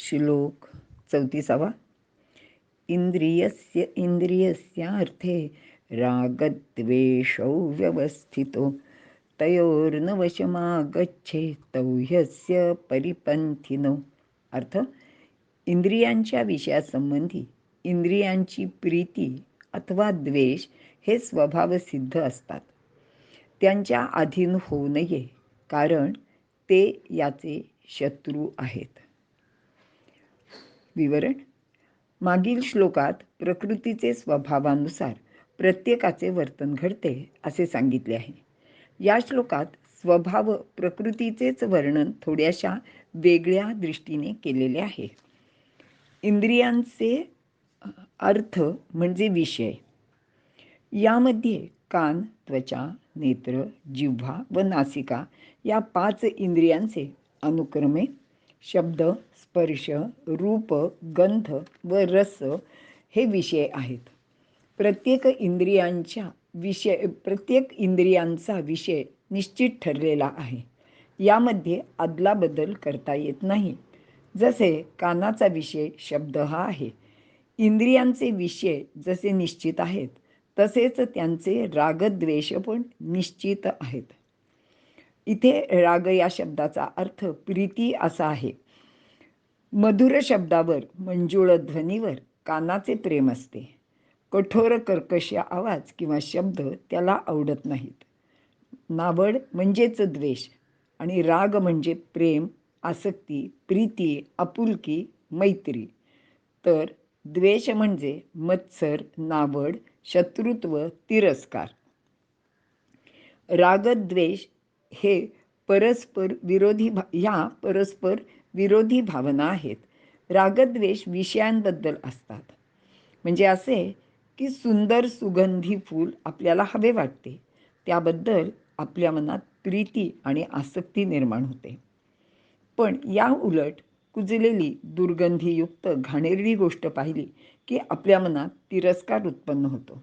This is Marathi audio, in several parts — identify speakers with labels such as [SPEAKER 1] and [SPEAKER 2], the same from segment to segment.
[SPEAKER 1] श्लोक 34. इंद्रियस्य इंद्रियस्यार्थे रागद्वेषौ व्यवस्थितो तयोर्न वशमागच्छेत् तौ ह्यस्य परिपंथिनो. अर्थ, इंद्रियांच्या विषयासंबंधी इंद्रियांची प्रीती अथवा द्वेष हे स्वभावसिद्ध असतात. त्यांच्या अधीन होऊ नये, कारण ते याचे शत्रू आहेत. विवरण. मागील श्लोकात प्रकृतीचे स्वभावानुसार प्रत्येकाचे वर्तन घडते असे सांगितले आहे. या श्लोकात स्वभाव प्रकृतीचेच वर्णन थोड्याशा वेगळ्या दृष्टीने केलेले आहे. इंद्रियांचे अर्थ म्हणजे विषय. यामध्ये कान, त्वचा, नेत्र, जिव्हा व नासिका या 5 इंद्रियांचे अनुक्रमे शब्द, स्पर्श, रूप, गंध व रस हे विषय आहेत. प्रत्येक इंद्रियांचा विषय निश्चित ठरलेला आहे. यामध्ये अदलाबदल करता येत नाही. जसे कानाचा विषय शब्द हा आहे. इंद्रियांचे विषय जसे निश्चित आहेत, तसेच त्यांचे रागद्वेष पण निश्चित आहेत. इथे राग या शब्दाचा अर्थ प्रीती असा आहे. मधुर शब्दावर, मंजुळ ध्वनीवर कानाचे प्रेम असते. कठोर कर्कश आवाज किंवा शब्द त्याला आवडत नाहीत. नावड म्हणजेच द्वेष आणि राग म्हणजे प्रेम, आसक्ती, प्रीती, आपुलकी, मैत्री. तर द्वेष म्हणजे मत्सर, नावड, शत्रुत्व, तिरस्कार. रागद्वेष हे परस्पर विरोधी भावना आहेत. रागद्वेष विषयांबद्दल असतात. म्हणजे असे की सुंदर सुगंधी फूल आपल्याला हवे वाटते, त्याबद्दल आपल्या मनात प्रीती आणि आसक्ती निर्माण होते. पण या उलट कुजलेली दुर्गंधीयुक्त घाणेरडी गोष्ट पाहिली की आपल्या मनात तिरस्कार उत्पन्न होतो,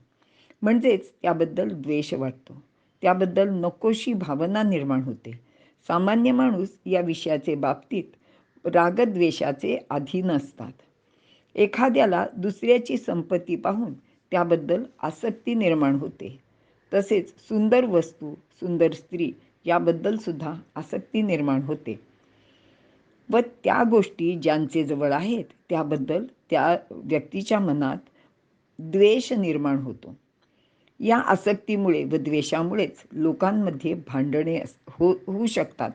[SPEAKER 1] म्हणजेच त्याबद्दल द्वेष वाटतो, त्याबद्दल नकोशी भावना निर्माण होते. सामान्य माणूस या विषयाचे बाबतीत रागद्वेषाचे अधीन असतात. एखाद्याला दुसऱ्याची संपत्ती पाहून त्याबद्दल आसक्ती निर्माण होते. तसेच सुंदर वस्तू, सुंदर स्त्री याबद्दल सुद्धा आसक्ती निर्माण होते व त्या गोष्टी ज्यांचे जवळ आहेत त्याबद्दल त्या व्यक्तीच्या मनात द्वेष निर्माण होतो. या आसक्तीमुळे व द्वेषामुळेच लोकांमध्ये भांडणे होऊ शकतात,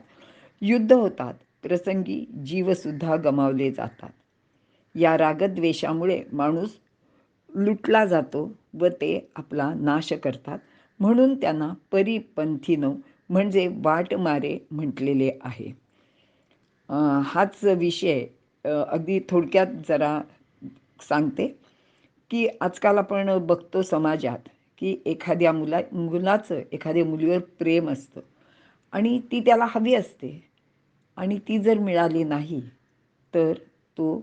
[SPEAKER 1] युद्ध होतात, प्रसंगी जीवसुद्धा गमावले जातात. या रागद्वेषामुळे माणूस लुटला जातो व ते आपला नाश करतात. म्हणून त्यांना परिपंथीनो म्हणजे वाटमारे म्हटलेले आहे. हाच विषय अगदी थोडक्यात जरा सांगते की आजकाल आपण बघतो समाजात की एखाद्या मुलाचं एखाद्या मुलीवर प्रेम असतं आणि ती त्याला हवी असते आणि ती जर मिळाली नाही तर तो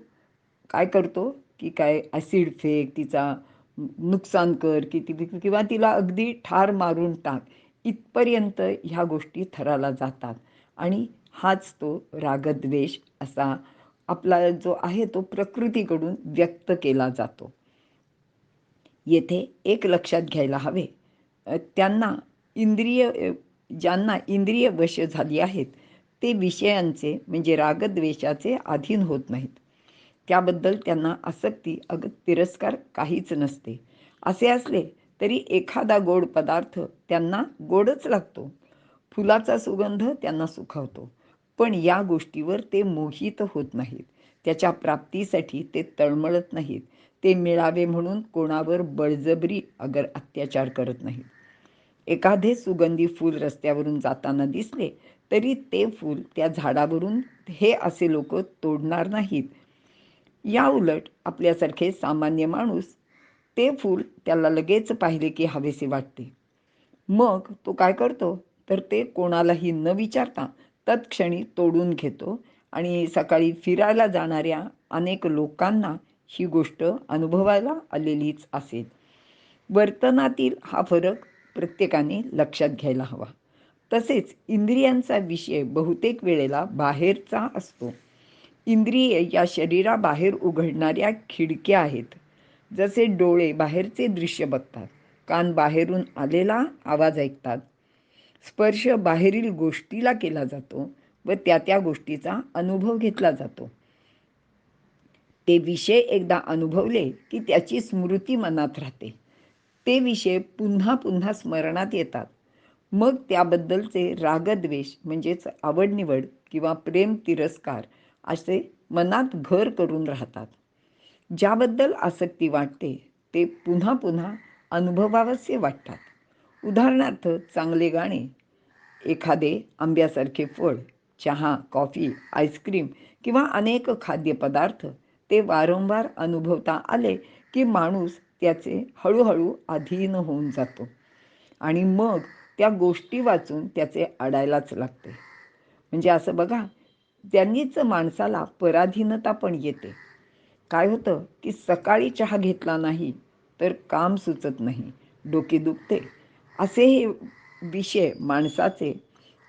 [SPEAKER 1] काय करतो की काय ॲसिड फेक, तिचा नुकसान कर किंवा तिला अगदी ठार मारून टाक, इथपर्यंत ह्या गोष्टी थराला जातात. आणि हाच तो रागद्वेष असा आपला जो आहे तो प्रकृतीकडून व्यक्त केला जातो. येथे एक लक्षात घ्यायला हवे, ज्यांना इंद्रिय वश झाली आहेत ते विषयांचे म्हणजे रागद्वेषाचे अधीन होत नाहीत. त्याबद्दल त्यांना आसक्ती तिरस्कार काहीच नसते. असे असले तरी एखादा गोड पदार्थ त्यांना गोडच लागतो, फुलाचा सुगंध त्यांना सुखावतो, पण या गोष्टीवर ते मोहित होत नाहीत. त्याच्या प्राप्तीसाठी ते तळमळत नाहीत. ते मिळावे म्हणून कोणावर बळजबरी अत्याचार करत नाहीत. एखादे सुगंधी फूल रस्त्यावरून जाताना दिसले तरी ते फूल त्या झाडावरून हे असे लोक तोडणार नाहीत. या उलट आपल्यासारखे सामान्य माणूस ते फूल त्याला लगेच पाहिले की हवेसे वाटते. मग तो काय करतो तर ते कोणालाही न विचारता तत्क्षणी तोडून घेतो आणि सकाळी फिरायला जाणाऱ्या अनेक लोकांना ही गोष्ट अनुभवायला आलेलीच असेल. वर्तनातील हा फरक प्रत्येकाने लक्षात घ्यायला हवा. तसेच इंद्रियांचा विषय बहुतेक वेळेला बाहेरचा असतो. इंद्रिये या शरीराबाहेर उघडणाऱ्या खिडक्या आहेत. जसे डोळे बाहेरचे दृश्य बघतात, कान बाहेरून आलेला आवाज ऐकतात, स्पर्श बाहेरील गोष्टीला केला जातो व त्या त्या गोष्टीचा अनुभव घेतला जातो. ते विषय एकदा अनुभवले की त्याची स्मृती मनात राहते. ते विषय पुन्हा पुन्हा स्मरणात येतात. मग त्याबद्दलचे रागद्वेष म्हणजेच आवडनिवड किंवा प्रेम तिरस्कार असे मनात घर करून राहतात. ज्याबद्दल आसक्ती वाटते ते पुन्हा पुन्हा अनुभवावेसे वाटतात. उदाहरणार्थ, चांगले गाणे, एखादे आंब्यासारखे फळ, चहा, कॉफी, आईस्क्रीम किंवा अनेक खाद्यपदार्थ ते वारंवार अनुभवता आले की माणूस त्याचे हळूहळू अधीन होऊन जातो आणि मग त्या गोष्टी वाचून त्याचे अडायलाच लागते. म्हणजे असं बघा, त्यांनीच माणसाला पराधीनता पण येते. काय होतं की सकाळी चहा घेतला नाही तर काम सुचत नाही, डोके दुखते, असे हे विषय माणसाचे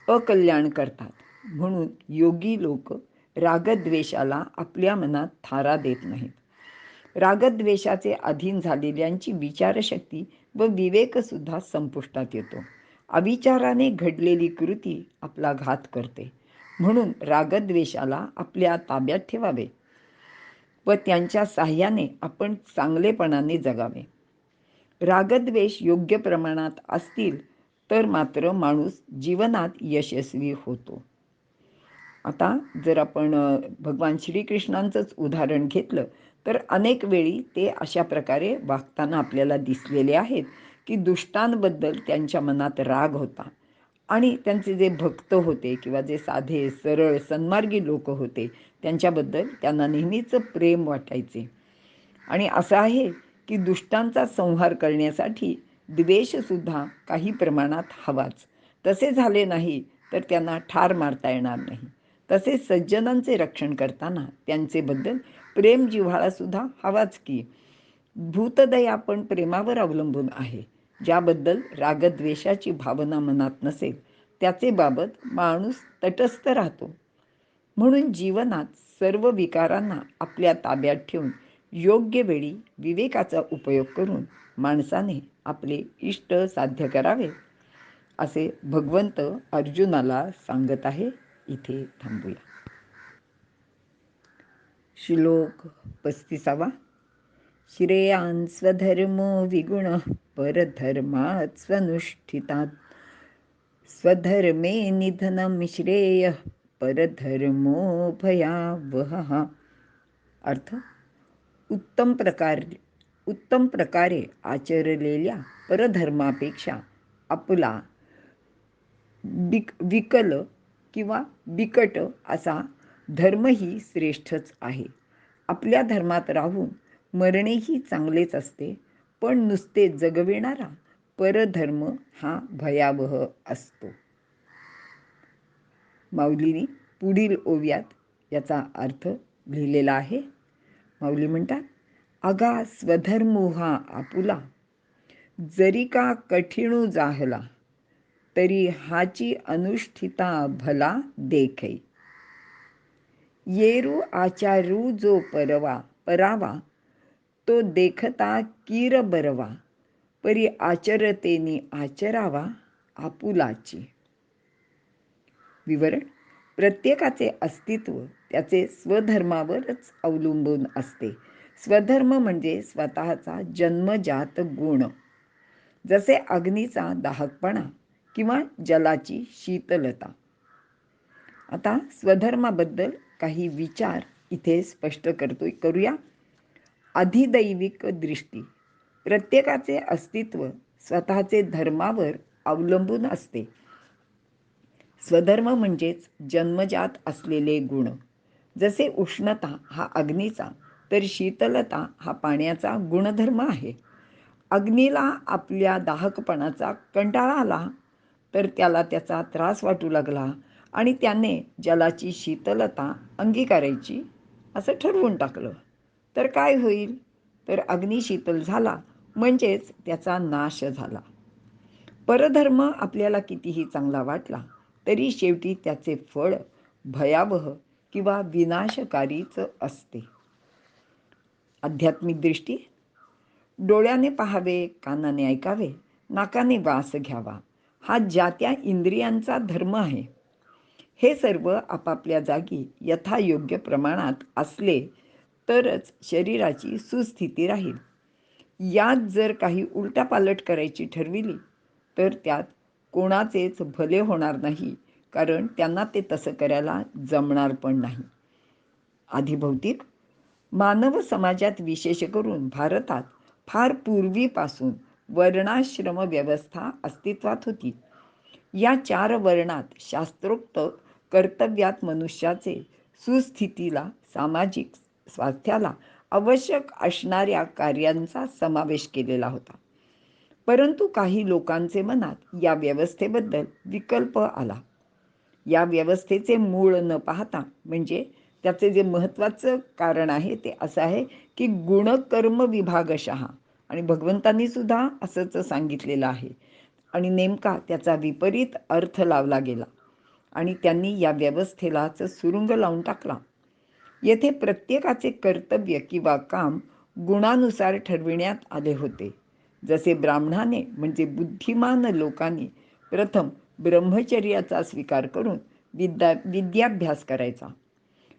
[SPEAKER 1] अकल्याण करतात. म्हणून योगी लोक रागद्वेषाला आपल्या मनात थारा देत नाहीत. रागद्वेषाचे अधीन झालेल्यांची विचारशक्ती व विवेकसुद्धा संपुष्टात येतो. अविचाराने घडलेली कृती आपला घात करते. म्हणून रागद्वेषाला आपल्या ताब्यात ठेवावे व त्यांच्या साह्याने आपण चांगलेपणाने जगावे. रागद्वेष योग्य प्रमाणात असतील तर मात्र माणूस जीवनात यशस्वी होतो. आता जर आपण भगवान श्रीकृष्णांचंच उदाहरण घेतलं तर अनेक वेळी ते अशा प्रकारे वागताना आपल्याला दिसलेले आहेत की दुष्टांबद्दल त्यांच्या मनात राग होता आणि त्यांचे जे भक्त होते किंवा जे साधे सरळ सन्मार्गी लोक होते त्यांच्याबद्दल त्यांना नेहमीच प्रेम वाटायचे. आणि असं आहे की दुष्टांचा संहार करण्यासाठी द्वेषसुद्धा काही प्रमाणात हवाच. तसे झाले नाही तर त्यांना ठार मारता येणार नाही. तसेच सज्जनांचे रक्षण करताना त्यांचेबद्दल प्रेम जिव्हाळासुद्धा हवाच की. भूतदया पण प्रेमावर अवलंबून आहे. ज्याबद्दल रागद्वेषाची भावना मनात नसेल त्याचे बाबत माणूस तटस्थ राहतो. म्हणून जीवनात सर्व विकारांना आपल्या ताब्यात ठेवून योग्य वेळी विवेकाचा उपयोग करून माणसाने आपले इष्ट साध्य करावे, असे भगवंत अर्जुनाला सांगत आहे. इथे थांबूया. श्लोक 35. श्रेयान् स्वधर्मो विगुणः परधर्मात् स्वनुष्ठितात् स्वधर्मे निधनं श्रेयः परधर्मो भयावहः. अर्थ, उत्तम प्रकारे आचरलेल्या परधर्मापेक्षा आपला विकल किंवा बिकट असा धर्मही श्रेष्ठच आहे. आपल्या धर्मात राहून मरणेही चांगलेच असते, पण नुसते जगविणारा परधर्म हा भयावह असतो. माऊलीने पुढील ओव्यात याचा अर्थ लिहिलेला आहे. माऊली म्हणतात, अगा स्वधर्मो हा आपुला, जरी का कठीणू जाहला, तरी हाची अनुष्ठिता भला देखै. येरू आचारू जो परावा, तो देखता कीर बरवा, परी आचरतेनी आचरावा आपुलाची. विवरण, प्रत्येकाचे अस्तित्व त्याचे स्वधर्मावरच अवलंबून असते. स्वधर्म म्हणजे स्वतःचा जन्मजात गुण, जसे अग्नीचा दाहकपणा किंवा जलाची शीतलता. आता स्वधर्माबद्दल काही विचार इथे स्पष्ट करूया. अधिदैविक दृष्टी, प्रत्येकाचे अस्तित्व स्वतःचे धर्मावर अवलंबून असते. स्वधर्म म्हणजेच जन्मजात असलेले गुण. जसे उष्णता हा अग्नीचा तर शीतलता हा पाण्याचा गुणधर्म आहे. अग्नीला आपल्या दाहकपणाचा कंटाळा आला तर त्याला त्याचा त्रास वाटू लागला आणि त्याने जलाची शीतलता अंगीकारायची असं ठरवून टाकलं, तर काय होईल? तर अग्नी शीतल झाला म्हणजेच त्याचा नाश झाला. परधर्म आपल्याला कितीही चांगला वाटला तरी शेवटी त्याचे फळ भयावह किंवा विनाशकारीच असते. आध्यात्मिक दृष्टी: डोळ्याने पाहावे, कानाने ऐकावे, नाकाने वास घ्यावा, हा ज्या त्या इंद्रियांचा धर्म आहे. हे सर्व आपापल्या जागी यथायोग्य प्रमाणात असले तरच शरीराची सुस्थिती राहील. यात जर काही उलटापालट करायची ठरविली तर त्यात कोणाचेच भले होणार नाही, कारण त्यांना ते तसं करायला जमणार पण नाही. आधिभौतिक मानव समाजात, विशेष करून भारतात, फार पूर्वीपासून वर्णाश्रम व्यवस्था अस्तित्वात होती. या 4 वर्णात शास्त्रोक्त कर्तव्यात मनुष्याचे सुस्थितीला, सामाजिक स्वास्थ्याला आवश्यक असणाऱ्या कार्यांचा समावेश केलेला होता. परंतु काही लोकांचे मनात या व्यवस्थेबद्दल विकल्प आला. या व्यवस्थेचे मूळ न पाहता, म्हणजे त्याचे जे महत्त्वाचं कारण आहे ते असं आहे की गुणकर्म विभागशः, आणि भगवंतांनी सुद्धा असंच सांगितलेलं आहे. आणि नेमका त्याचा विपरीत अर्थ लावला गेला आणि त्यांनी या व्यवस्थेलाच सुरुंग लावून टाकला. येथे प्रत्येकाचे कर्तव्य किंवा काम गुणानुसार ठरविण्यात आले होते. जसे ब्राह्मणाने म्हणजे बुद्धिमान लोकांनी प्रथम ब्रह्मचर्याचा स्वीकार करून विद्याभ्यास करायचा,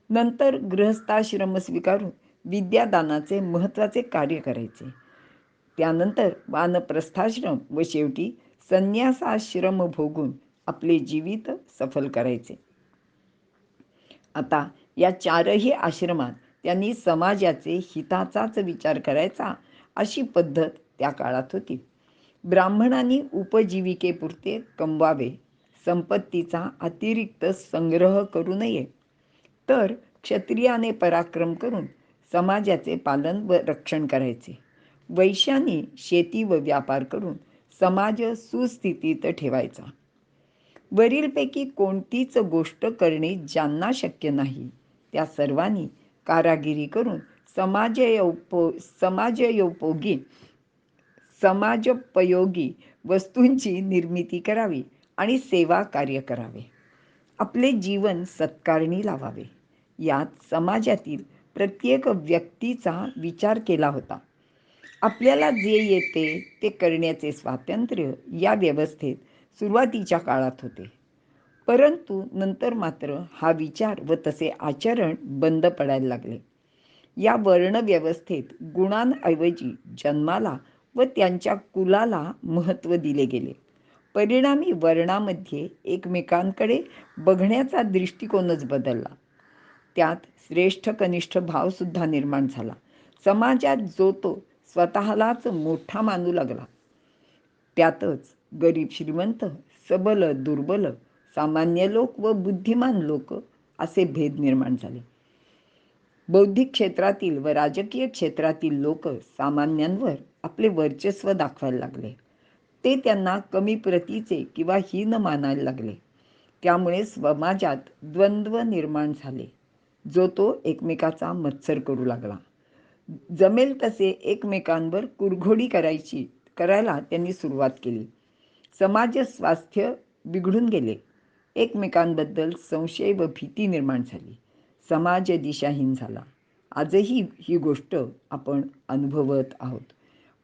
[SPEAKER 1] नंतर गृहस्थाश्रम स्वीकारून विद्यादानाचे महत्त्वाचे कार्य करायचे, त्यानंतर वानप्रस्थाश्रम व शेवटी संन्यासाश्रम भोगून आपले जीवित सफल करायचे. आता या 4ही आश्रमात त्यांनी समाजाचे हिताचाच विचार करायचा, अशी पद्धत त्या काळात होती. ब्राह्मणांनी उपजीविकेपुरते कमवावे, संपत्तीचा अतिरिक्त संग्रह करू नये, तर क्षत्रियाने पराक्रम करून समाजाचे पालन व रक्षण करायचे. वैश्यांनी शेती व व्यापार करून समाज सुस्थितीत ठेवायचा. वरीलपैकी कोणतीच गोष्ट करणे ज्यांना शक्य नाही, त्या सर्वांनी कारागिरी करून समाजोपयोगी वस्तूंची निर्मिती करावी आणि सेवा कार्य करावे. आपले जीवन सत्कारणी लावावे. यात समाजातील प्रत्येक व्यक्तीचा विचार केला होता. आपल्याला जे येते ते करण्याचे स्वातंत्र्य या व्यवस्थेत सुरुवातीच्या काळात होते. परंतु नंतर मात्र हा विचार व तसे आचरण बंद पडायला लागले. या वर्णव्यवस्थेत गुणांऐवजी जन्माला व त्यांच्या कुलाला महत्त्व दिले गेले. परिणामी वर्णामध्ये एकमेकांकडे बघण्याचा दृष्टिकोनच बदलला. त्यात श्रेष्ठ कनिष्ठ भावसुद्धा निर्माण झाला. समाजात जो तो स्वतःलाच मोठा मानू लागला. त्यातच गरीब श्रीमंत, सबल दुर्बल, सामान्य लोक व बुद्धिमान लोक असे भेद निर्माण झाले. बौद्धिक क्षेत्रातील व राजकीय क्षेत्रातील लोक सामान्यांवर आपले वर्चस्व दाखवायला लागले. ते त्यांना कमी प्रतीचे किंवा हीन मानायला लागले. त्यामुळे समाजात द्वंद्व निर्माण झाले, जो तो एकमेकाचा मत्सर करू लागला. जमेल तसे एकमेकांवर कुरघोडी करायला त्यांनी सुरुवात केली. समाज स्वास्थ्य बिघडून गेले. एकमेकांबद्दल संशय व भीती निर्माण झाली. समाज दिशाहीन झाला. आजही ही गोष्ट आपण अनुभवत आहोत.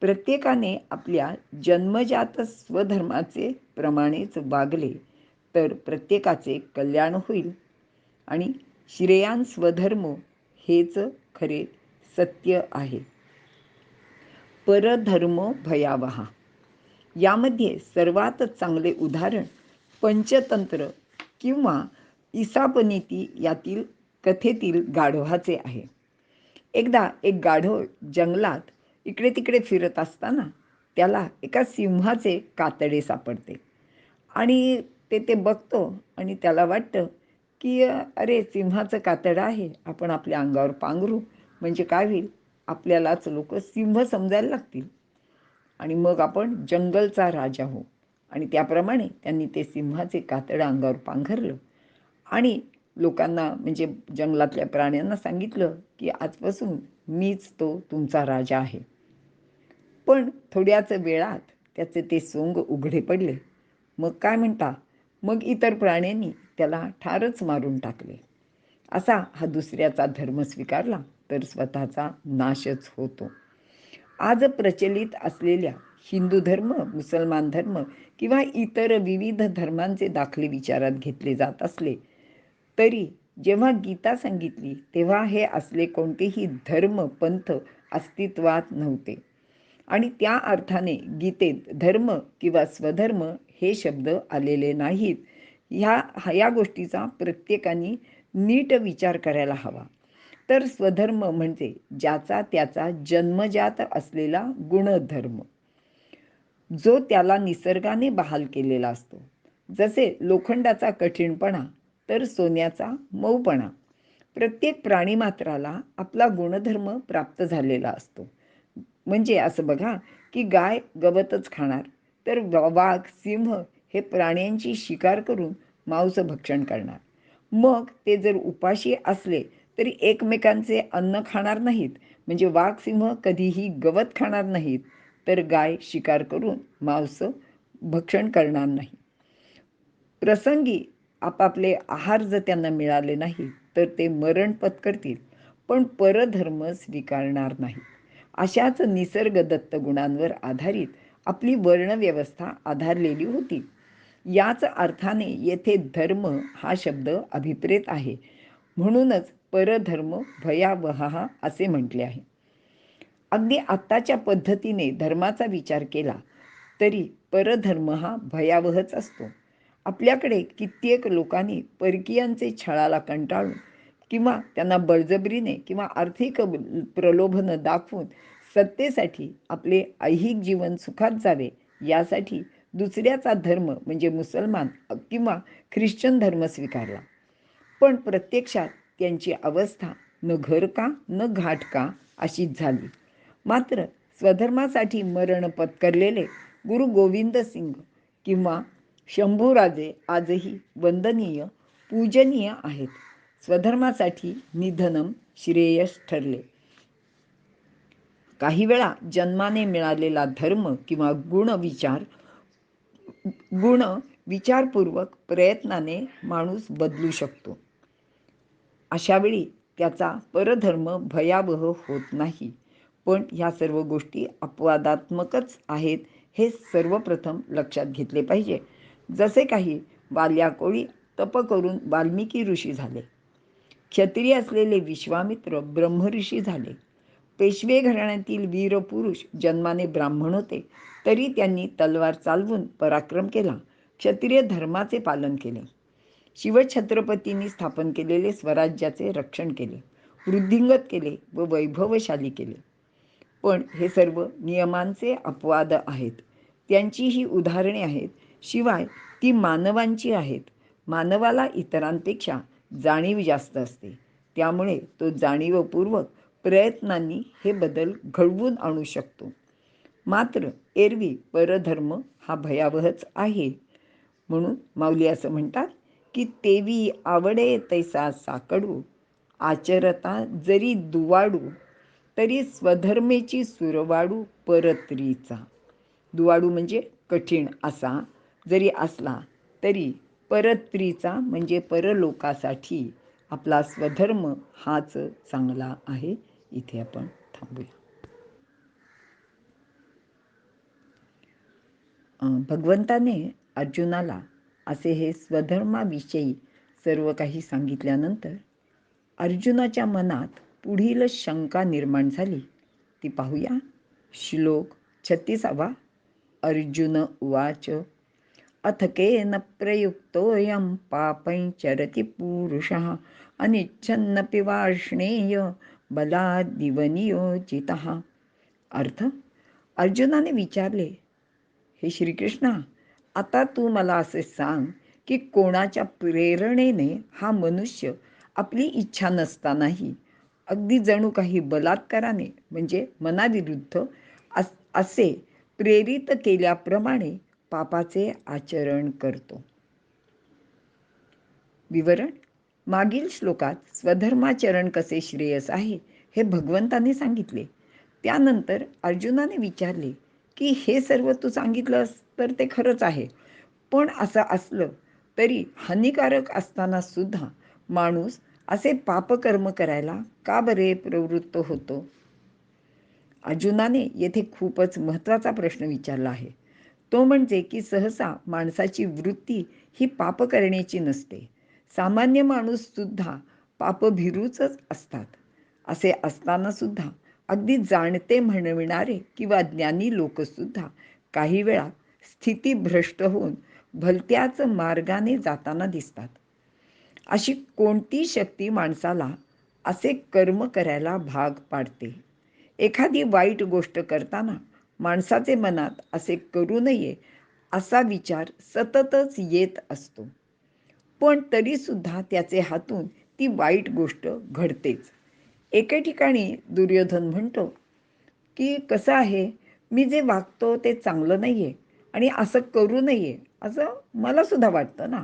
[SPEAKER 1] प्रत्येकाने आपल्या जन्मजात स्वधर्माचे प्रमाणेच वागले तर प्रत्येकाचे कल्याण होईल आणि श्रेयान स्वधर्म हेच खरे सत्य आहे. परधर्म भयावहा. यामध्ये सर्वात चांगले उदाहरण पंचतंत्र किंवा ईसापनीती यातील कथेतील गाढवाचे आहे. एकदा एक गाढव जंगलात इकडे तिकडे फिरत असताना त्याला एका सिंहाचे कातडे सापडते आणि ते बघतो आणि त्याला वाटतं की अरे, सिंहाचं कातडं आहे, आपण आपल्या अंगावर पांघरू, म्हणजे काय होईल, आपल्यालाच लोक सिंह समजायला लागतील आणि मग आपण जंगलचा राजा होऊ. आणि त्याप्रमाणे त्यांनी ते सिंहाचे कातडं अंगावर पांघरलं आणि लोकांना, म्हणजे जंगलातल्या प्राण्यांना सांगितलं की आजपासून मीच तो तुमचा राजा आहे. पण थोड्याच वेळात त्याचे ते सोंग उघडे पडले. मग काय म्हणता, मग इतर प्राण्यांनी त्याला ठारच मारून टाकले. असा हा दुसऱ्याचा धर्म स्वीकारला तर स्वतःचा नाशच होतो. आज प्रचलित असलेल्या हिंदू धर्म, मुसलमान धर्म किंवा इतर विविध धर्मांचे दाखले विचारात घेतले जात असले तरी जेव्हा गीता सांगितली तेव्हा हे असले कोणतेही धर्म पंथ अस्तित्वात नव्हते आणि त्या अर्थाने गीतेत धर्म किंवा स्वधर्म हे शब्द आलेले नाहीत. या गोष्टीचा प्रत्येकाने नीट विचार करायला हवा. तर स्वधर्म म्हणजे ज्याचा त्याचा जन्मजात असलेला गुणधर्म, जो त्याला निसर्गाने बहाल केलेला असतो. जसे लोखंडाचा कठीणपणा तर सोन्याचा मऊपणा. प्रत्येक प्राणीमात्राला आपला गुणधर्म प्राप्त झालेला असतो. म्हणजे असं बघा की गाय गवतच खाणार तर वाघ सिंह हे प्राण्यांची शिकार करून मांस भक्षण करणार. मग ते जर उपाशी असले तरी एकमेकांचे अन्न खाणार नाहीत. म्हणजे वाघ सिंह कधीही गवत खाणार नाहीत तर गाय शिकार करून मांस भक्षण करणार नाही. प्रसंगी आपापले आहार जर त्यांना मिळाले नाही तर ते मरण पत्करतील, पण परधर्म स्वीकारणार नाही. अशाच निसर्गदत्त गुणांवर आधारित आपली वर्णव्यवस्था आधारलेली होती. याच अर्थाने येथे धर्म हा शब्द अभिप्रेत आहे. म्हणूनच परधर्म भयावह असे म्हटले आहे. अगदी आत्ताच्या पद्धतीने धर्माचा विचार केला तरी परधर्म हा भयावहच असतो. आपल्याकडे कित्येक लोकांनी परकीयांचे छळाला कंटाळून किंवा त्यांना बळजबरीने किंवा आर्थिक प्रलोभनं दाखवून सत्तेसाठी आपले ऐहिक जीवन सुखात जावे यासाठी दुसऱ्याचा धर्म म्हणजे मुसलमान किंवा ख्रिश्चन धर्म स्वीकारला. पण प्रत्यक्षात त्यांची अवस्था न घर का न घाट का अशीच झाली. मात्र स्वधर्मासाठी मरण पत्करलेले गुरु गोविंद सिंग किंवा शंभूराजे आजही वंदनीय पूजनीय आहेत. स्वधर्मासाठी निधनम श्रेयस ठरले. काही वेळा जन्माने मिळालेला धर्म किंवा गुण विचारपूर्वक प्रयत्नाने माणूस बदलू शकतो. अशावेळी त्याचा परधर्म भयावह होत नाही. पण ह्या सर्व गोष्टी अपवादात्मकच आहेत हे सर्वप्रथम लक्षात घेतले पाहिजे. जसे काही बाल्या कोळी तप करून वाल्मिकी ऋषी झाले, क्षत्रिय असलेले विश्वामित्र ब्रह्मऋषी झाले, पेशवे घराण्यातील वीर पुरुष जन्माने ब्राह्मण होते तरी त्यांनी तलवार चालवून पराक्रम केला, क्षत्रिय धर्माचे पालन केले, शिवछत्रपतींनी स्थापन केलेले स्वराज्याचे रक्षण केले, वृद्धिंगत केले व वैभवशाली केले. पण हे सर्व नियमांचे अपवाद आहेत. त्यांची ही उदाहरणे आहेत. शिवाय ती मानवांची आहेत. मानवाला इतरांपेक्षा जाणीव जास्त असते. त्यामुळे तो जाणीवपूर्वक प्रयत्नांनी हे बदल घडवून आणू शकतो. मात्र एरवी परधर्म हा भयावहच आहे. म्हणून माऊली असं म्हणतात की तेवी आवडे तैसा साकडू, आचरता जरी दुवाडू, तरी स्वधर्मेची सुरवाडू परत्रीचा. दुवाडू म्हणजे कठीण असा जरी असला तरी परत्रीचा म्हणजे परलोकासाठी आपला स्वधर्म हाच चांगला आहे. इथे आपण थांबूया. भगवंताने अर्जुनाला असे हे स्वधर्माविषयी सर्व काही सांगितल्यानंतर अर्जुनाच्या मनात पुढील शंका निर्माण झाली. ती पाहूया. श्लोक 36. अर्जुन उवाच अथ केन प्रयुक्तोऽयं पापञ्चरति पुरुषः अनिच्छन्नपि वार्ष्णेय बलादिव नियोजितः. अर्थ, अर्जुनाने विचारले, हे श्रीकृष्णा, आता तू मला असे सांग की कोणाच्या प्रेरणेने हा मनुष्य आपली इच्छा नसतानाही अगदी जणू काही बलात्काराने म्हणजे मनाविरुद्ध असे प्रेरित केल्याप्रमाणे पापाचे आचरण करतो. विवरण. मागील श्लोकात स्वधर्माचरण कसे श्रेयस आहे हे भगवंताने सांगितले. त्यानंतर अर्जुनाने विचारले की हे सर्व तू सांगितलंस तर ते खरंच आहे, पण असं असलं तरी हानिकारक असताना सुद्धा माणूस असे पापकर्म करायला का बरे प्रवृत्त होतो? अर्जुनाने येथे खूपच महत्त्वाचा प्रश्न विचारला आहे. तो म्हणजे की सहसा माणसाची वृत्ती ही पाप करण्याची नसते. सामान्य माणूस सुद्धा पापभिरूच असतात. असे असताना सुद्धा अगदी जाणते म्हणविणारे किंवा ज्ञानी लोकसुद्धा काही वेळा स्थितीभ्रष्ट होऊन भलत्याच मार्गाने जाताना दिसतात. अशी कोणती शक्ती माणसाला असे कर्म करायला भाग पाडते? एखादी वाईट गोष्ट करताना माणसाचे मनात असे करू नये असा विचार सततच येत असतो, पण तरीसुद्धा त्याचे हातून ती वाईट गोष्ट घडतेच. एके ठिकाणी दुर्योधन म्हणतो की कसं आहे, मी जे वागतो ते चांगलं नाही आहे आणि असं करू नये असं मला सुद्धा वाटतं ना,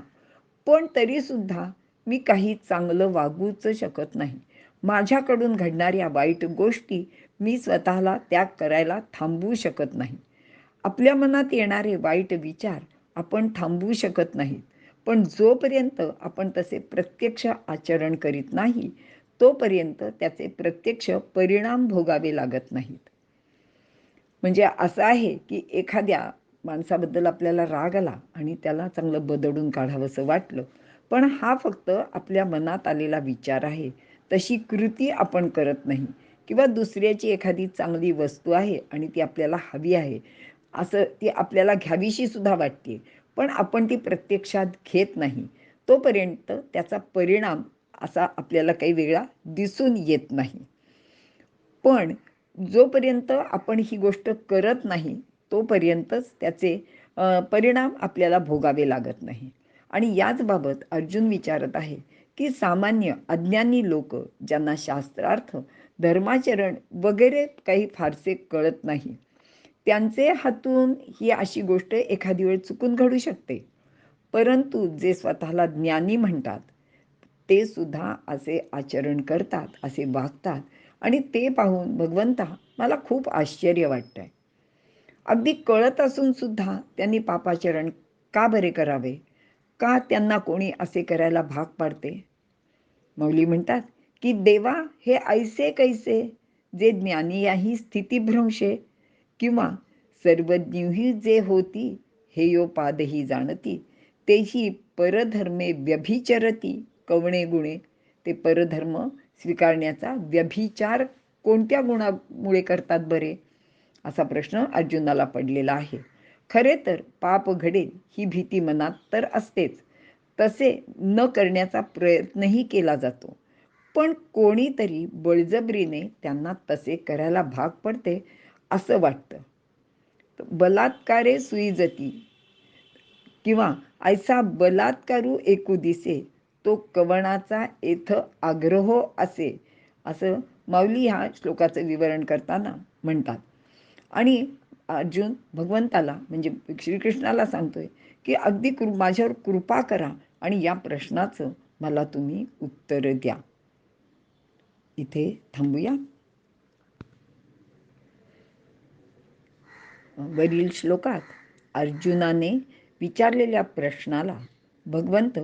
[SPEAKER 1] पण तरीसुद्धा मी काही चांगलं वागूच शकत नाही. माझ्याकडून घडणाऱ्या वाईट गोष्टी मी स्वतःला त्या करायला थांबवू शकत नाही. आपल्या मनात येणारे वाईट विचार आपण थांबवू शकत नाहीत, पण जोपर्यंत आपण तसे प्रत्यक्ष आचरण करीत नाही तोपर्यंत त्याचे प्रत्यक्ष परिणाम भोगावे लागत नाहीत. म्हणजे असं आहे की एखाद्या माणसाबद्दल आपल्याला राग आला आणि त्याला चांगलं बदडून काढावंसं वाटलं, पण हा फक्त आपल्या मनात आलेला विचार आहे. तशी कृती आपण करत नाही. किंवा दुसऱ्याची एखादी चांगली वस्तू आहे आणि ती आपल्याला हवी आहे, असं ती आपल्याला घ्यावीशी सुद्धा वाटते, पण आपण ती प्रत्यक्षात घेत नाही. तोपर्यंत त्याचा परिणाम असा आपल्याला काही वेळा दिसून येत नाही. पण जोपर्यंत आपण ही गोष्ट करत नाही तोपर्यंतच त्याचे परिणाम आपल्याला भोगावे लागत नाही. आणि याचबाबत अर्जुन विचारत आहे की सामान्य अज्ञानी लोक ज्यांना शास्त्रार्थ, धर्माचरण वगैरे काही फारसे कळत नाही, त्यांचे हातून ही अशी गोष्ट एखादी वेळ चुकून घडू शकते. परंतु जे स्वतःला ज्ञानी म्हणतात ते सुद्धा असे आचरण करतात, असे वागतात आणि ते पाहून भगवंता मला खूप आश्चर्य वाटतंय. अगदी कळत असून सुद्धा त्यांनी पापाचरण का बरे करावे? का त्यांना कोणी असे करायला भाग पाडते? मौली म्हणतात की देवा हे ऐसे कैसे जे ज्ञानी याही स्थितीभ्रंशे, किंवा सर्वज्ञही जे होती हेयोपादही जाणती तेही परधर्मे व्यभिचरती कवणे गुणे. ते परधर्म स्वीकारण्याचा व्यभिचार कोणत्या गुणामुळे करतात बरे, असा प्रश्न अर्जुनाला पडलेला आहे. खरे तर पाप घडेल ही भीती मनात तर असतेच, तसे न करण्याचा प्रयत्नही केला जातो, पण कोणीतरी बळजबरीने त्यांना तसे करायला भाग पडते असं वाटतं. बलात्कारे सुईजती, किंवा ऐसा बलात्कारू एकू दिसे तो कवणाचा येथ आग्रहो असे, असं माऊली ह्या श्लोकाचं विवरण करताना म्हणतात. आणि अर्जुन भगवंताला म्हणजे श्रीकृष्णाला सांगतोय की अगदी माझ्यावर कृपा करा आणि या प्रश्नाचं मला तुम्ही उत्तर द्या. इथे थांबूया. वरील श्लोकात अर्जुनाने विचारलेल्या प्रश्नाला भगवंत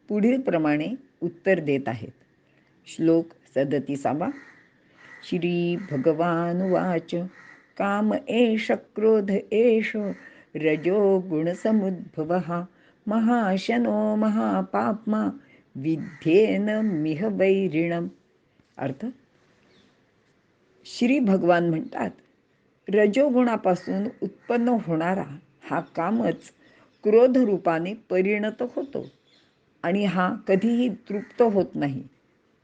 [SPEAKER 1] पुढील प्रमाणे उत्तर देत आहेत. श्लोक 37. श्री भगवानुवाच काम एष क्रोध एष रजो गुणसमुद्भवः महाशनो महापाप्मा विध्येन मिह वैरिणम. अर्थ, श्री भगवान म्हणतात, रजोगुणापासून उत्पन्न होणारा हा कामच क्रोधरूपाने परिणत होतो आणि हा कधीही तृप्त होत नाही.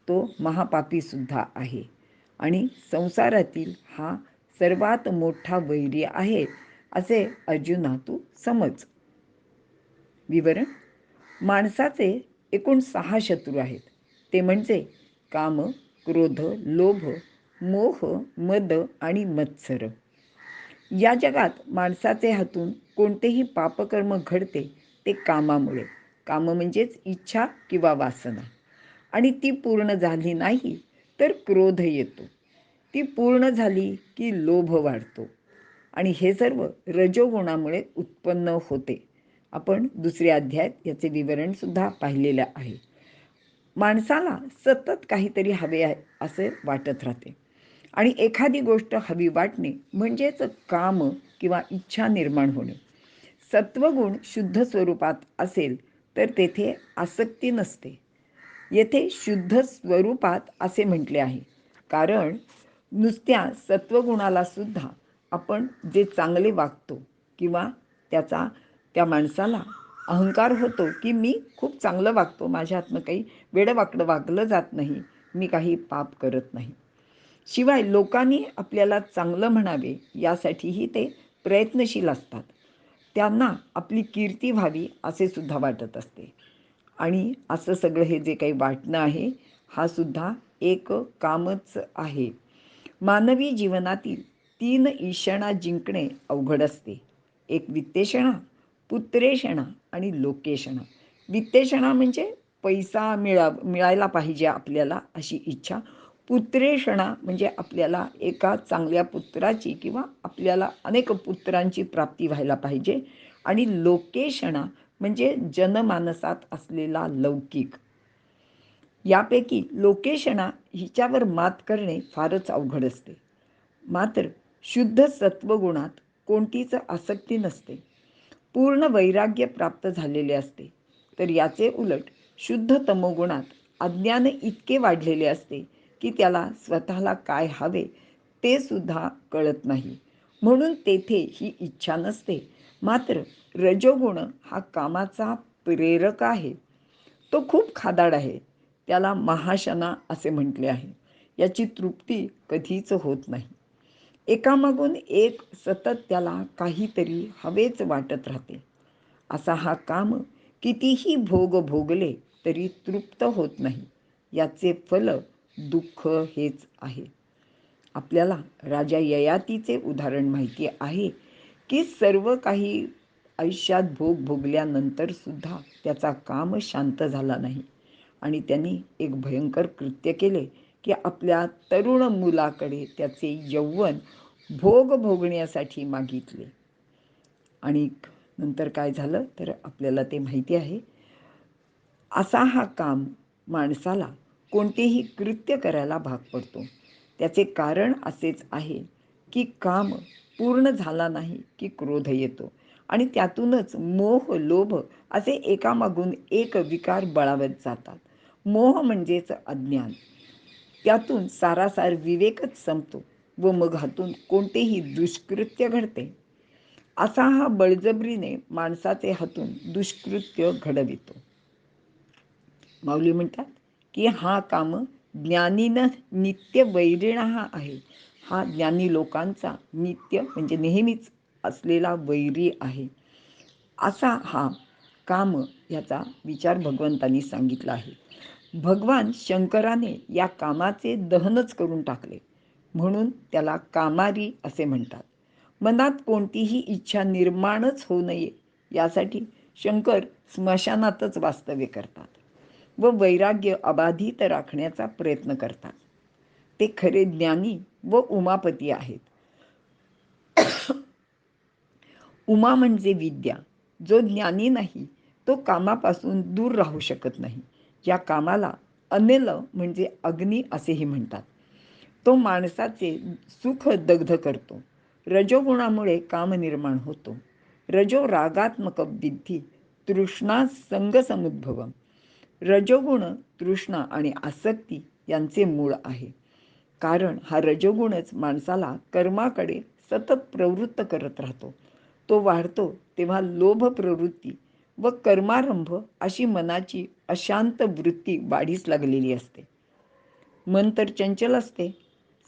[SPEAKER 1] तो महापापी सुद्धा आहे आणि संसारातील हा सर्वात मोठा वैरी आहे असे अर्जुना तू समज. विवरण: माणसाचे एकूण 6 शत्रू आहेत. ते म्हणजे काम, क्रोध, लोभ, मोह, मद आणि मत्सर. या जगात माणसाचे हातून कोणतेही पापकर्म घडते ते कामामुळे. काम म्हणजेच इच्छा किंवा वासना, आणि ती पूर्ण झाली नाही तर क्रोध येतो. ती पूर्ण झाली की लोभ वाढतो आणि हे सर्व रजोगुणामुळे उत्पन्न होते. आपण दुसऱ्या अध्यायात याचे विवरण सुद्धा पाहिलेले आहे. माणसाला सतत काहीतरी हवे आहे असे वाटत राहते आणि एखादी गोष्ट हवी वाटणे म्हणजेच काम किंवा इच्छा निर्माण होणे. सत्वगुण शुद्ध स्वरूपात असेल तर तेथे आसक्ती नसते. येथे शुद्ध स्वरूपात असे म्हटले आहे कारण नुसत्या सत्वगुणाला सुद्धा आपण जे चांगले वागतो किंवा त्याचा त्या माणसाला अहंकार होतो की मी खूप चांगलं वागतो, माझ्या हातनं काही वेडंवाकडं वागलं जात नाही, मी काही पाप करत नाही. शिवाय लोकांनी आपल्याला चांगलं म्हणावे यासाठीही ते प्रयत्नशील असतात. त्यांना आपली कीर्ती व्हावी असे सुद्धा वाटत असते. आणि असं सगळं हे जे काही वाटणं आहे हा सुद्धा एक कामच आहे. मानवी जीवनातील 3 ईषणा जिंकणे अवघड असते. एक वित्तेषणा, पुत्रेषणा आणि लोकेषणा. वित्तेषणा म्हणजे पैसा मिळायला पाहिजे आपल्याला अशी इच्छा. पुत्रेषणा म्हणजे आपल्याला एका चांगल्या पुत्राची किंवा आपल्याला अनेक पुत्रांची प्राप्ती व्हायला पाहिजे. आणि लोकेषणा म्हणजे जनमानसात असलेला लौकिक. यापैकी लोकेषणा हिच्यावर मात करणे फारच अवघड असते. मात्र शुद्ध सत्वगुणात कोणतीच आसक्ती नसते. पूर्ण वैराग्य प्राप्त झालेले असते. तर याचे उलट शुद्ध तमोगुणात अज्ञान इतके वाढलेले असते की त्याला स्वतःला काय हवे ते सुद्धा कळत नाही. म्हणून तेथे ही इच्छा नसते. मात्र रजोगुण हा कामाचा प्रेरक आहे. तो खूप खादाड आहे. त्याला महाशना असे म्हटले आहे. याची तृप्ती कधीच होत नाही. एकामागून एक सतत त्याला काहीतरी हवेच वाटत राहते. असा हा काम कितीही भोग भोगले तरी तृप्त होत नाही. याचे फल दुःख हेच आहे. आपल्याला राजा ययातीचे उदाहरण माहिती आहे की सर्व काही आयुष्यात भोग भोगल्यानंतर सुद्धा त्याचा काम शांत झाला नाही आणि त्यांनी एक भयंकर कृत्य केले की आपल्या तरुण मुलाकडे त्याचे यौवन भोग भोगण्यासाठी मागितले. आणि नंतर काय झालं तर आपल्याला ते माहिती आहे. असा हा काम माणसाला कोणतेही कृत्य करायला भाग पडतो. त्याचे कारण असेच आहे की काम पूर्ण झाला नाही की क्रोध येतो आणि त्यातूनच मोह लोभ असे एकामागून एक विकार बळावत जातात. मोह म्हणजेच अज्ञान. त्यातून सारासार विवेकच संपतो व मग हातून कोणतेही दुष्कृत्य घडते. असा हा बळजबरीने माणसाचे हातून दुष्कृत्य घडवितो. माऊली म्हणतात की हा काम ज्ञानीनं नित्य वैरिणा हा आहे. हा ज्ञानी लोकांचा नित्य म्हणजे नेहमीच असलेला वैरी आहे. असा हा काम याचा विचार भगवंतांनी सांगितला आहे. भगवान शंकराने या कामाचे दहनच करून टाकले म्हणून त्याला कामारी असे म्हणतात. मनात कोणतीही इच्छा निर्माणच होऊ नये यासाठी शंकर स्मशानातच वास्तव्य करतात व वैराग्य अबाधित राखण्याचा प्रयत्न करतात. ते खरे ज्ञानी व उमापती आहेत. उमा म्हणजे विद्या. जो ज्ञानी नाही तो कामापासून दूर राहू शकत नाही. या कामाला अनिल म्हणजे अग्नी असेही म्हणतात. तो माणसाचे सुख दग्ध करतो. रजोगुणामुळे काम निर्माण होतो. रजो रागात्मक विद्धी तृष्णा संगसमुद्भवम. रजोगुण तृष्णा आणि आसक्ती यांचे मूळ आहे. कारण हा रजोगुणच माणसाला कर्माकडे सतत प्रवृत्त करत राहतो. तो वाढतो तेव्हा लोभ प्रवृत्ती व कर्मारंभ अशी मनाची अशांत वृत्ती वाढीस लागलेली असते. मन तर चंचल असते.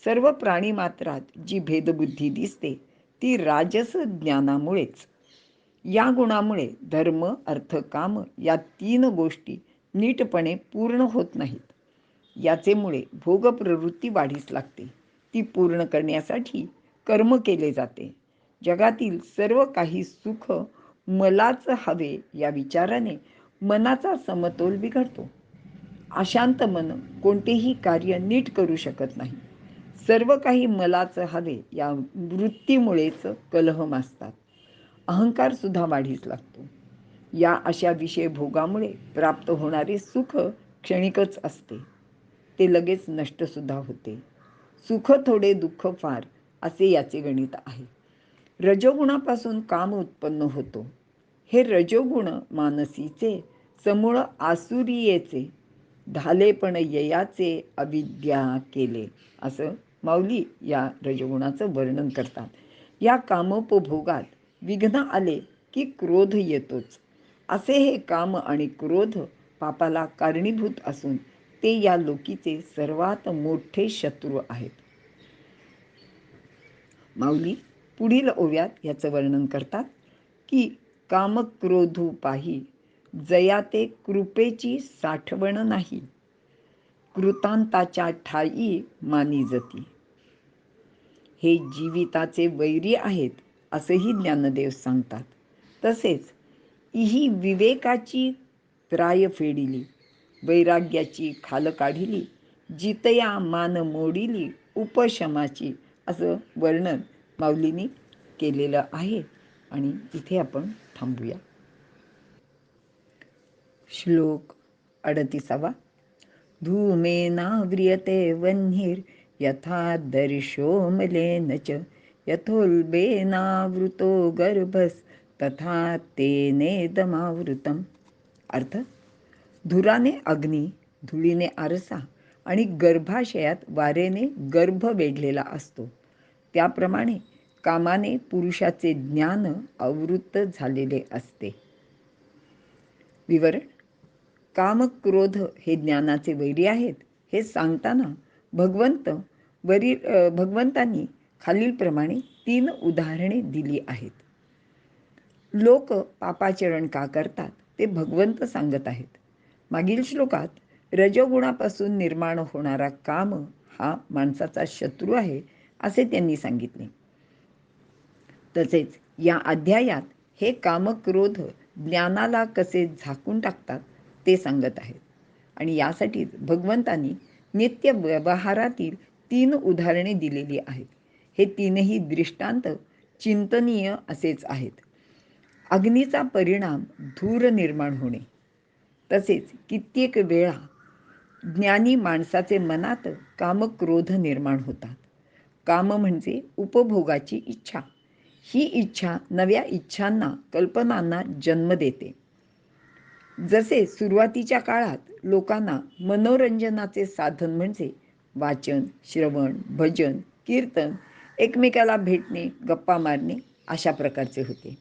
[SPEAKER 1] सर्व प्राणी मात्रात जी भेदबुद्धी दिसते ती राजस ज्ञानामुळेच. या गुणामुळे धर्म अर्थ काम या 3 गोष्टी नीटपणे पूर्ण होत नाहीत. याचेमुळे भोगप्रवृत्ती वाढीस लागते. ती पूर्ण करण्यासाठी कर्म केले जाते. जगातील सर्व काही सुख मलाच हवे या विचाराने मनाचा समतोल बिघडतो. अशांत मन कोणतेही कार्य नीट करू शकत नाही. सर्व काही मलाच हवे या वृत्तीमुळेच कलह माजतात. अहंकार सुद्धा वाढीस लागतो. या अशा विषय भोगामुळे प्राप्त होणारे सुख क्षणिकच असते, ते लगेच नष्टसुद्धा होते. सुख थोडे दुःख फार असे याचे गणित आहे. रजोगुणापासून काम उत्पन्न होतो. हे रजोगुण मानसीचे समूळ आसुरियेचे धाले पण ययाचे अविद्या केले, असं माऊली या रजोगुणाचं वर्णन करतात. या कामोपभोगात विघ्न आले की क्रोध येतोच. असे हे काम आणि क्रोध पापाला कारणीभूत असून ते या लोकीचे सर्वात मोठे शत्रू आहेत. माऊली पुढील ओव्यात याचं वर्णन करतात की कामक्रोधू पाही जया ते कृपेची साठवण नाही, कृतांताच्या ठाई मानी जती. हे जीविताचे वैरी आहेत असंही ज्ञानदेव सांगतात. तसेच इही विवेकाची त्राय फेडिली, वैराग्याची खाल काढिली, जितया मान मोडिली उपशमाची, असं वर्णन माऊलींनी केलेलं आहे. आणि इथे आपण थांबूया. श्लोक 38. धूमेनाव्रियते वह्निर् यथा दर्शोमलेन च, यथोल्बेनावृतो गर्भस्तथा तेनेदमावृतम्. अर्थ: धुराने अग्नी, धुळीने आरसा आणि गर्भाशयात वारेने गर्भ वेढलेला असतो, त्याप्रमाणे कामाने पुरुषाचे ज्ञान आवृत्त झालेले असते. विवरण: काम क्रोध हे ज्ञानाचे वैरी आहेत हे सांगताना भगवंतांनी खालीलप्रमाणे 3 उदाहरणे दिली आहेत. लोक पापाचरण का करतात ते भगवंत सांगत आहेत. मागील श्लोकात रजोगुणापासून निर्माण होणारा काम हा माणसाचा शत्रू आहे असे त्यांनी सांगितले. तसेच या अध्यायात हे कामक्रोध ज्ञानाला कसे झाकून टाकतात ते सांगत आहेत. आणि यासाठी भगवंतांनी नित्य व्यवहारातील 3 उदाहरणे दिलेली आहेत. हे 3ही दृष्टांत चिंतनीय असेच आहेत. अग्नीचा परिणाम धूर निर्माण होणे. तसेच कित्येक वेळा ज्ञानी माणसाचे मनात कामक्रोध निर्माण होतात. काम म्हणजे उपभोगाची इच्छा. ही इच्छा नव्या इच्छांना, कल्पनांना जन्म देते. जसे सुरुवातीच्या काळात लोकांना मनोरंजनाचे साधन म्हणजे वाचन, श्रवण, भजन, कीर्तन, एकमेकाला भेटणे, गप्पा मारणे अशा प्रकारचे होते.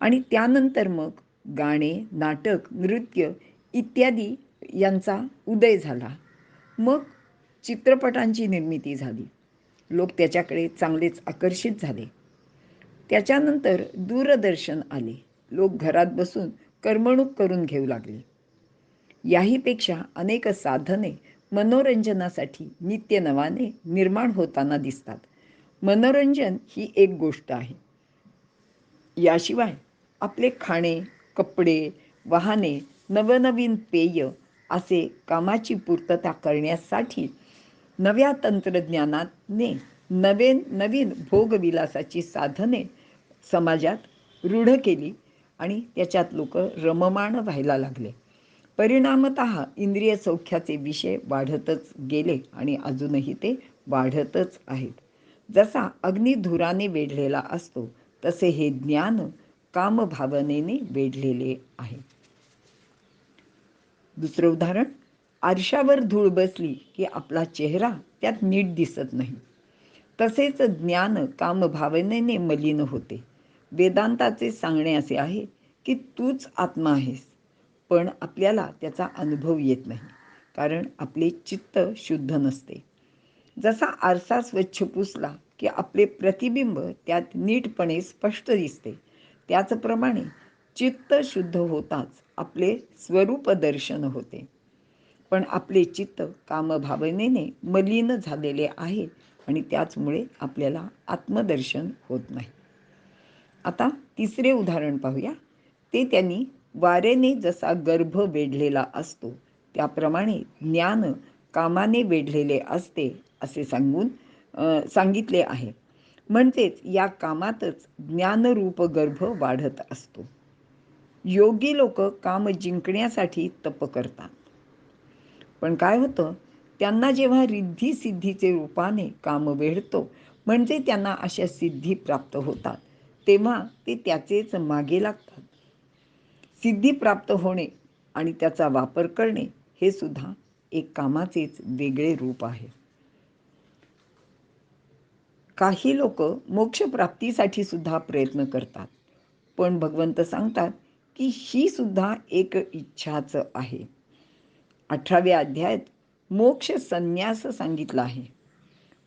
[SPEAKER 1] आणि त्यानंतर मग गाणे, नाटक, नृत्य इत्यादी यांचा उदय झाला. मग चित्रपटांची निर्मिती झाली. लोक त्याच्याकडे चांगलेच आकर्षित झाले. त्याच्यानंतर दूरदर्शन आले. लोक घरात बसून करमणूक करून घेऊ लागले. याहीपेक्षा अनेक साधने मनोरंजनासाठी नित्य नवाने निर्माण होताना दिसतात. मनोरंजन ही एक गोष्ट आहे. याशिवाय आपले खाणे, कपडे, वाहने, नवनवीन पेय असे कामाची पूर्तता करण्यासाठी नव्या तंत्रज्ञानाने नवीन भोगविलासाची साधने समाजात रूढ केली आणि त्याच्यात लोक रममाण व्हायला लागले. परिणामतः इंद्रिय सौख्याचे विषय वाढतच गेले आणि अजूनही ते वाढतच आहेत. जसा अग्नी धुराने वेढलेला असतो तसे हे ज्ञान कामभावनेने वेढलेले आहे. दुसरं उदाहरण: आरशावर धूळ बसली की आपला चेहरा त्यात नीट दिसत नाही. तसेच ज्ञान कामभावनेने मलिन होते. वेदांताचे सांगणे असे आहे की तूच आत्मा आहेस, पण आपल्याला त्याचा अनुभव येत नाही, कारण आपले चित्त शुद्ध नसते. जसा आरसा स्वच्छ पुसला की आपले प्रतिबिंब त्यात नीटपणे स्पष्ट दिसते, त्याचप्रमाणे चित्त शुद्ध होताच आपले स्वरूप दर्शन होते. पण आपले चित्त कामभावनेने मलिन झालेले आहे आणि त्याचमुळे आपल्याला आत्मदर्शन होत नाही. आता तिसरे उदाहरण पाहूया. ते त्यांनी वारेने जसा गर्भ वेढलेला असतो त्याप्रमाणे ज्ञान कामाने वेढलेले असते असे सांगितले आहे. म्हणजेच या कामातच ज्ञानरूप गर्भ वाढत असतो. योगी लोक काम जिंकण्यासाठी तप करतात. पण काय होतं, त्यांना जेव्हा रिद्धी सिद्धीचे रूपाने काम वेढतो, म्हणजे त्यांना अशा सिद्धी प्राप्त होतात, तेव्हा ते त्याचेच मागे लागतात. सिद्धी प्राप्त होणे आणि त्याचा वापर करणे हे सुद्धा एक कामाचेच वेगळे रूप आहे. काही लोक मोक्षप्राप्तीसाठी सुद्धा प्रयत्न करतात, पण भगवंत सांगतात की ही सुद्धा एक इच्छाच आहे. 18व्या अध्यायात मोक्ष संन्यास सांगितला आहे.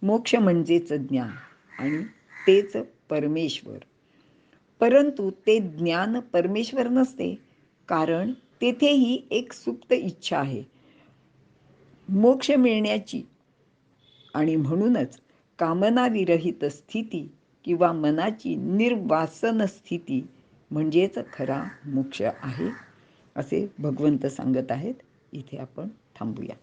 [SPEAKER 1] मोक्ष म्हणजेच ज्ञान आणि तेच परमेश्वर. परंतु ते ज्ञान परमेश्वर नसते, कारण तेथेही एक सुप्त इच्छा आहे मोक्ष मिळण्याची. आणि म्हणूनच कामनाविरहित स्थिती किंवा मनाची निर्वासन स्थिती म्हणजेच खरा मोक्ष आहे, असे भगवंत सांगत आहेत. इथे आपण थांबूया.